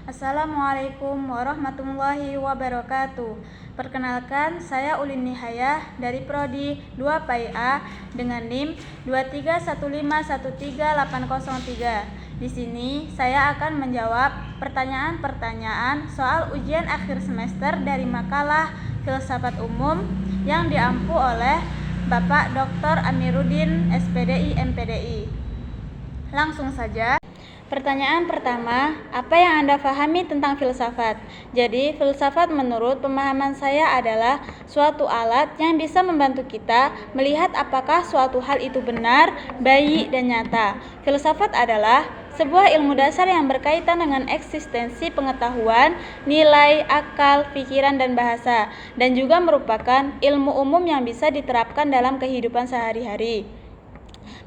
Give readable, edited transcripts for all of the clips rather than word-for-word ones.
Assalamualaikum warahmatullahi wabarakatuh. Perkenalkan, saya Ulin Nihayah dari Prodi 2 PAIA dengan NIM 231513803. Di sini saya akan menjawab pertanyaan-pertanyaan soal ujian akhir semester dari makalah Filsafat Umum yang diampu oleh Bapak Dr. Amiruddin SPDI MPDI. Langsung saja. Pertanyaan pertama, apa yang Anda pahami tentang filsafat? Jadi, filsafat menurut pemahaman saya adalah suatu alat yang bisa membantu kita melihat apakah suatu hal itu benar, baik, dan nyata. Filsafat adalah sebuah ilmu dasar yang berkaitan dengan eksistensi pengetahuan, nilai, akal, pikiran, dan bahasa, dan juga merupakan ilmu umum yang bisa diterapkan dalam kehidupan sehari-hari.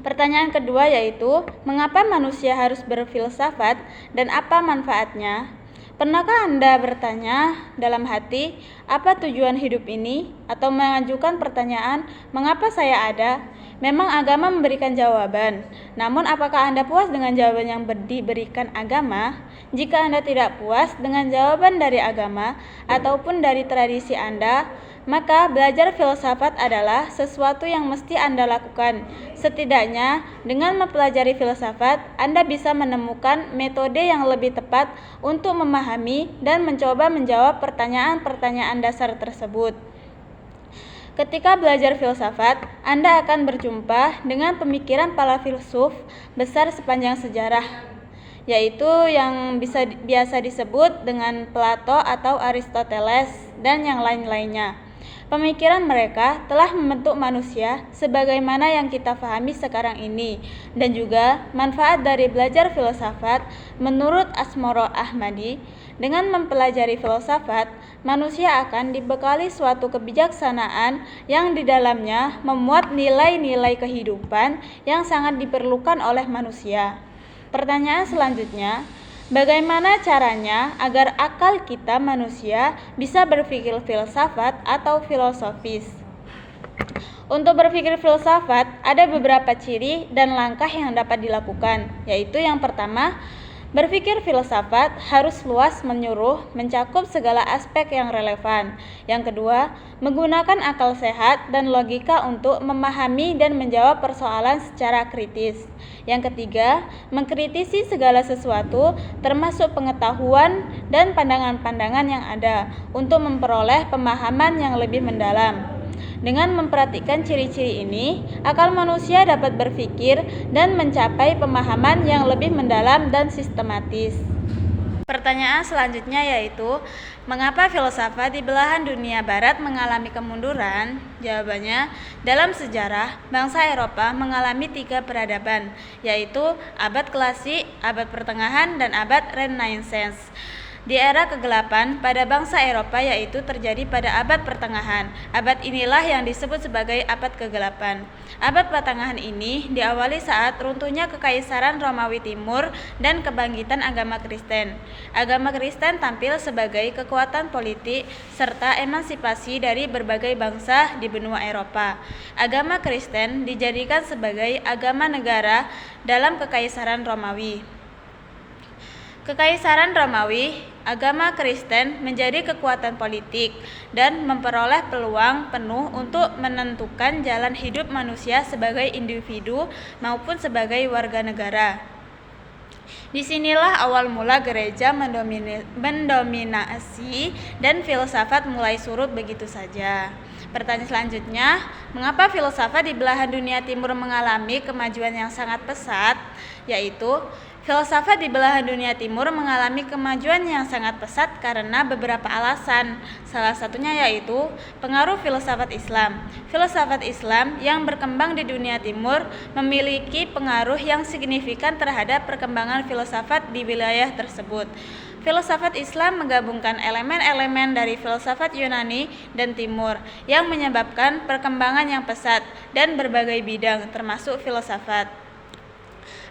Pertanyaan kedua yaitu, mengapa manusia harus berfilsafat dan apa manfaatnya? Pernahkah Anda bertanya dalam hati, apa tujuan hidup ini? Atau mengajukan pertanyaan, mengapa saya ada? Memang agama memberikan jawaban, namun apakah Anda puas dengan jawaban yang diberikan agama? Jika Anda tidak puas dengan jawaban dari agama ataupun dari tradisi Anda, maka belajar filsafat adalah sesuatu yang mesti Anda lakukan. Setidaknya, dengan mempelajari filsafat, Anda bisa menemukan metode yang lebih tepat untuk memahami dan mencoba menjawab pertanyaan-pertanyaan dasar tersebut. Ketika belajar filsafat, Anda akan berjumpa dengan pemikiran para filsuf besar sepanjang sejarah, yaitu yang biasa disebut dengan Plato atau Aristoteles dan yang lain-lainnya. Pemikiran mereka telah membentuk manusia sebagaimana yang kita pahami sekarang ini, dan juga manfaat dari belajar filsafat menurut Asmoro Ahmadi. Dengan mempelajari filsafat, manusia akan dibekali suatu kebijaksanaan yang di dalamnya memuat nilai-nilai kehidupan yang sangat diperlukan oleh manusia. Pertanyaan selanjutnya, bagaimana caranya agar akal kita manusia bisa berpikir filsafat atau filosofis? Untuk berpikir filsafat, ada beberapa ciri dan langkah yang dapat dilakukan, yaitu yang pertama, berpikir filsafat harus luas menyeluruh, mencakup segala aspek yang relevan. Yang kedua, menggunakan akal sehat dan logika untuk memahami dan menjawab persoalan secara kritis. Yang ketiga, mengkritisi segala sesuatu termasuk pengetahuan dan pandangan-pandangan yang ada untuk memperoleh pemahaman yang lebih mendalam. Dengan memperhatikan ciri-ciri ini, akal manusia dapat berpikir dan mencapai pemahaman yang lebih mendalam dan sistematis. Pertanyaan selanjutnya yaitu, mengapa filsafat di belahan dunia barat mengalami kemunduran? Jawabannya, dalam sejarah, bangsa Eropa mengalami 3 peradaban, yaitu abad klasik, abad pertengahan, dan abad Renaissance. Di era kegelapan pada bangsa Eropa yaitu terjadi pada abad pertengahan. Abad inilah yang disebut sebagai abad kegelapan. Abad pertengahan ini diawali saat runtuhnya Kekaisaran Romawi Timur dan kebangkitan agama Kristen. Agama Kristen tampil sebagai kekuatan politik serta emansipasi dari berbagai bangsa di benua Eropa. Agama Kristen dijadikan sebagai agama negara dalam Kekaisaran Romawi. Kekaisaran Romawi, agama Kristen menjadi kekuatan politik dan memperoleh peluang penuh untuk menentukan jalan hidup manusia sebagai individu maupun sebagai warga negara. Disinilah awal mula gereja mendominasi dan filsafat mulai surut begitu saja. Pertanyaan selanjutnya, mengapa filsafat di belahan dunia timur mengalami kemajuan yang sangat pesat? Yaitu, filsafat di belahan dunia timur mengalami kemajuan yang sangat pesat karena beberapa alasan. Salah satunya yaitu pengaruh filsafat Islam. Filsafat Islam yang berkembang di dunia timur memiliki pengaruh yang signifikan terhadap perkembangan filsafat di wilayah tersebut. Filsafat Islam menggabungkan elemen-elemen dari filsafat Yunani dan Timur yang menyebabkan perkembangan yang pesat dan berbagai bidang termasuk filsafat.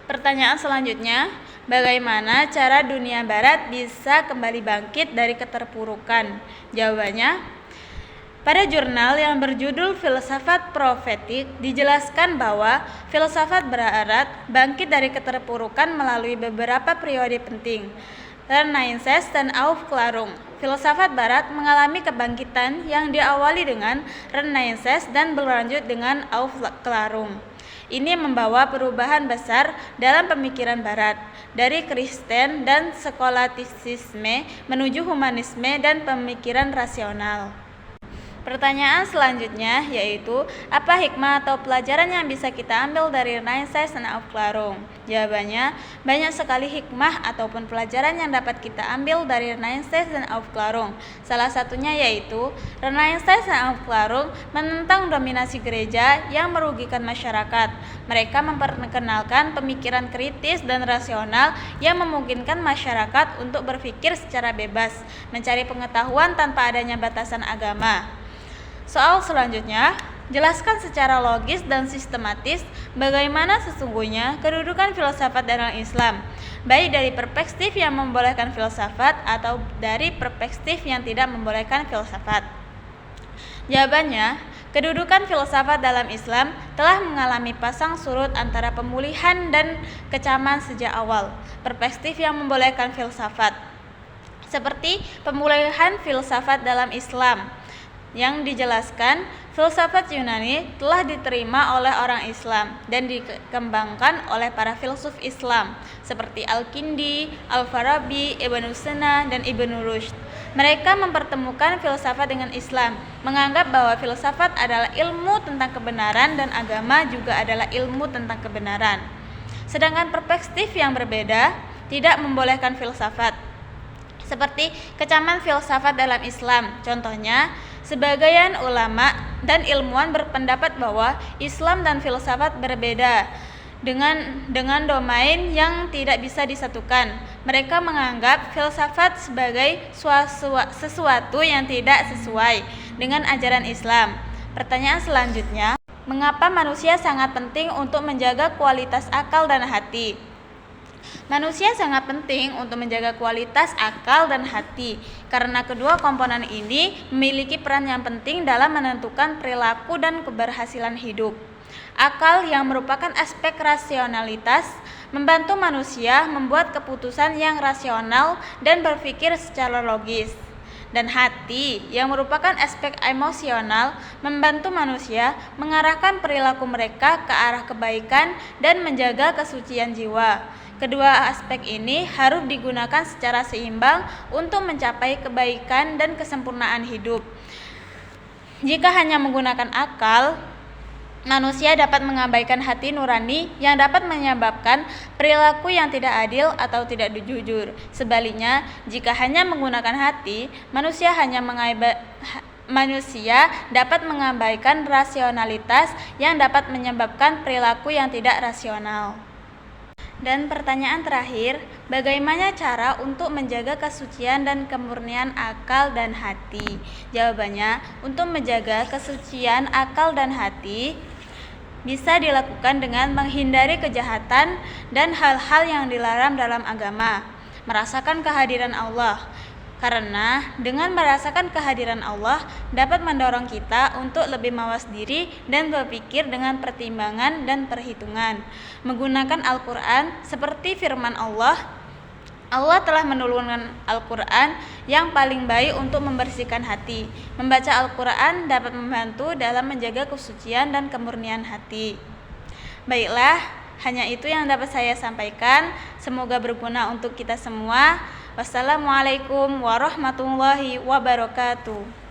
Pertanyaan selanjutnya, bagaimana cara dunia barat bisa kembali bangkit dari keterpurukan? Jawabannya, pada jurnal yang berjudul Filsafat Profetik dijelaskan bahwa filsafat barat bangkit dari keterpurukan melalui beberapa periode penting. Renaissance dan Aufklärung. Filsafat Barat mengalami kebangkitan yang diawali dengan Renaissance dan berlanjut dengan Aufklärung. Ini membawa perubahan besar dalam pemikiran Barat, dari Kristen dan skolatisisme menuju humanisme dan pemikiran rasional. Pertanyaan selanjutnya yaitu, apa hikmah atau pelajaran yang bisa kita ambil dari Renaissance dan Aufklärung? Jawabannya, banyak sekali hikmah ataupun pelajaran yang dapat kita ambil dari Renaissance dan Aufklärung. Salah satunya yaitu, Renaissance dan Aufklärung menentang dominasi gereja yang merugikan masyarakat. Mereka memperkenalkan pemikiran kritis dan rasional yang memungkinkan masyarakat untuk berpikir secara bebas, mencari pengetahuan tanpa adanya batasan agama. Soal selanjutnya, jelaskan secara logis dan sistematis bagaimana sesungguhnya kedudukan filsafat dalam Islam, baik dari perspektif yang membolehkan filsafat atau dari perspektif yang tidak membolehkan filsafat. Jawabannya, kedudukan filsafat dalam Islam telah mengalami pasang surut antara pemulihan dan kecaman sejak awal. Perspektif yang membolehkan filsafat, seperti pemulihan filsafat dalam Islam, yang dijelaskan filsafat Yunani telah diterima oleh orang Islam dan dikembangkan oleh para filsuf Islam seperti Al-Kindi, Al-Farabi, Ibnu Sina, dan Ibnu Rushd. Mereka mempertemukan filsafat dengan Islam, menganggap bahwa filsafat adalah ilmu tentang kebenaran dan agama juga adalah ilmu tentang kebenaran. Sedangkan perspektif yang berbeda tidak membolehkan filsafat, seperti kecaman filsafat dalam Islam. Contohnya, sebagian ulama dan ilmuwan berpendapat bahwa Islam dan filsafat berbeda dengan domain yang tidak bisa disatukan. Mereka menganggap filsafat sebagai sesuatu yang tidak sesuai dengan ajaran Islam. Pertanyaan selanjutnya, mengapa manusia sangat penting untuk menjaga kualitas akal dan hati? Manusia sangat penting untuk menjaga kualitas akal dan hati karena kedua komponen ini memiliki peran yang penting dalam menentukan perilaku dan keberhasilan hidup. Akal yang merupakan aspek rasionalitas membantu manusia membuat keputusan yang rasional dan berpikir secara logis. Dan hati yang merupakan aspek emosional membantu manusia mengarahkan perilaku mereka ke arah kebaikan dan menjaga kesucian jiwa. Kedua aspek ini harus digunakan secara seimbang untuk mencapai kebaikan dan kesempurnaan hidup. Jika hanya menggunakan akal, manusia dapat mengabaikan hati nurani yang dapat menyebabkan perilaku yang tidak adil atau tidak jujur. Sebaliknya, jika hanya menggunakan hati, manusia dapat mengabaikan rasionalitas yang dapat menyebabkan perilaku yang tidak rasional. Dan pertanyaan terakhir, bagaimana cara untuk menjaga kesucian dan kemurnian akal dan hati? Jawabannya, untuk menjaga kesucian akal dan hati bisa dilakukan dengan menghindari kejahatan dan hal-hal yang dilarang dalam agama, merasakan kehadiran Allah. Karena dengan merasakan kehadiran Allah dapat mendorong kita untuk lebih mawas diri dan berpikir dengan pertimbangan dan perhitungan. Menggunakan Al-Quran seperti firman Allah telah menurunkan Al-Quran yang paling baik untuk membersihkan hati. Membaca Al-Quran dapat membantu dalam menjaga kesucian dan kemurnian hati. Baiklah, hanya itu yang dapat saya sampaikan. Semoga berguna untuk kita semua. Wassalamualaikum warahmatullahi wabarakatuh.